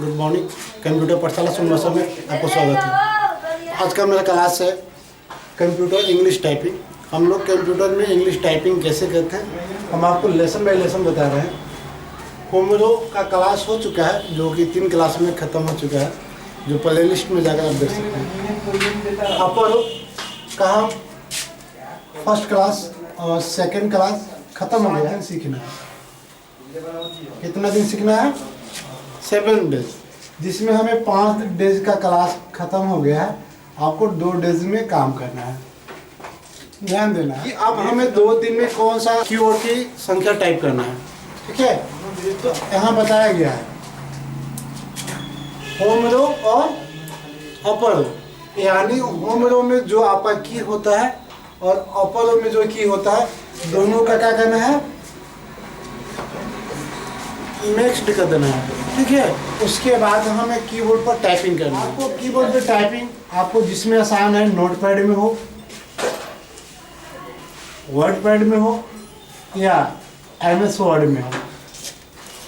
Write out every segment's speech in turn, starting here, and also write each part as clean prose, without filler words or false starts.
Good morning. Computer पाठशाला सोनवासा में आपको स्वागत है। आज का मेरा क्लास है कंप्यूटर इंग्लिश टाइपिंग। हम लोग कंप्यूटर में इंग्लिश टाइपिंग कैसे करते हैं हम आपको लेसन बाय लेसन बता रहे हैं। होमरो का क्लास हो चुका है जो कि 3 क्लास में ख़त्म हो चुका है, जो प्ले लिस्ट में जाकर आप देख सकते हैं। अपर का हम फर्स्ट क्लास और सेकेंड क्लास ख़त्म हो गया है। सीखना है, कितना दिन सीखना है? 7 डेज, जिसमें हमें 5 डेज का क्लास ख़त्म हो गया है। आपको 2 डेज में काम करना है। ध्यान देना है कि अब हमें 2 दिन में कौन सा कीवर्ड की संख्या टाइप करना है। ठीक है, तो यहाँ बताया गया है होम रो और अपर रो, यानी होम रो में जो आपका की होता है और अपर रो में जो की होता है, दोनों का क्या करना है? मिक्स्ड कर देना है। ठीक है, उसके बाद हमें कीबोर्ड पर टाइपिंग करना है। आपको कीबोर्ड पर टाइपिंग आपको जिसमें आसान है, नोटपैड में हो, वर्ड पैड में हो या MS वर्ड में हो,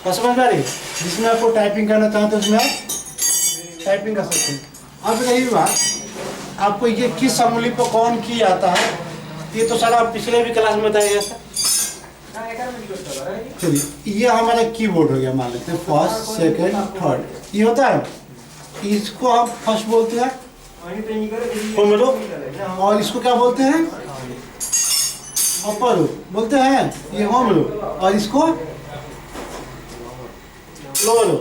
समझ में आ रही है? जिसमें आपको टाइपिंग करना चाहते हैं उसमें आप टाइपिंग कर सकते हैं। अब रही बात आपको ये किस अंगुली पर कौन की आता है, ये तो सारा पिछले भी क्लास में बताया गया था। चलिए, ये हमारा कीबोर्ड हो गया। मान लेते हैं फर्स्ट, सेकंड, थर्ड, ये होता है। इसको हम फर्स्ट बोलते हैं होम रो, और इसको क्या बोलते हैं? अपर रो बोलते हैं, ये होम रो, और इसको लोअर रो।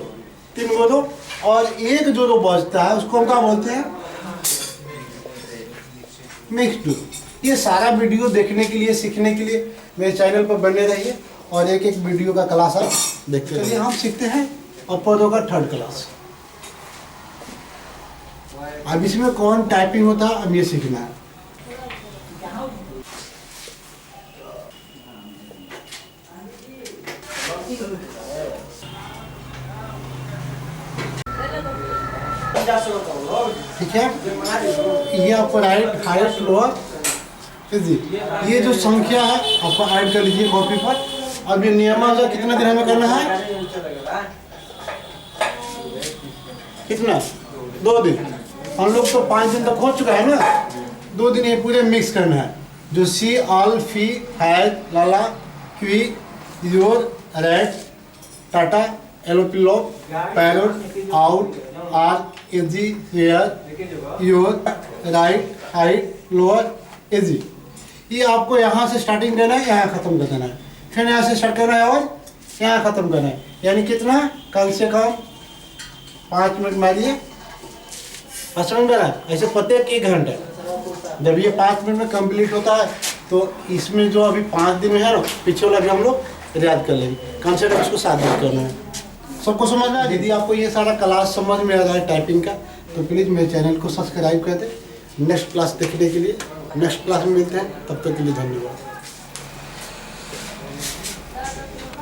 3 रो, और एक जो रो बचता है उसको हम क्या बोलते हैं? मिक्स्ड रो। ये सारा वीडियो देखने के लिए, सीखने के लिए मेरे चैनल पर बने रहिए और एक एक वीडियो का क्लास आप देखते रहिए। हम सीखते हैं अपर रो का 3rd क्लास। अब इसमें कौन टाइपिंग होता है, अब ये सीखना है। ठीक है, ये आपको राइट, हाइट, लोअर, जी ये जो संख्या है आपको ऐड कर लीजिए कॉपी पर। अब ये नियमानुसार कितना दिन हमें करना है? कितना? 2 दिन। हम लोग तो 5 दिन तक हो चुका है ना। 2 दिन ये पूरे मिक्स करना है। जो सी, ऑल, फी, हैज, लाला, क्वी, योर, रेड, टाटा, एलोपिलो, पैरोट, आउट, आर, एजी, hair, your, right, height, lower, एजी। ये आपको यहाँ से स्टार्टिंग करना है, यहाँ ख़त्म कर देना है, फिर यहाँ से स्टार्ट करना है और यहाँ ख़त्म करना है। यानी कितना? कम से कम 5 मिनट मारिए, समझ में आ रहा है? ऐसे प्रत्येक 1 घंटा। जब ये 5 मिनट में कंप्लीट होता है तो इसमें जो अभी 5 दिन में है ना, पीछे वाला भी हम लोग याद कर लेंगे। कम से कम इसको 7 दिन करना है। सबको समझ में आ? यदि आपको ये सारा क्लास समझ में आ रहा है टाइपिंग का, तो प्लीज़ मेरे चैनल को सब्सक्राइब कर दें। नेक्स्ट क्लास देखने के लिए नेक्स्ट क्लास में मिलते हैं, तब तक के लिए धन्यवाद।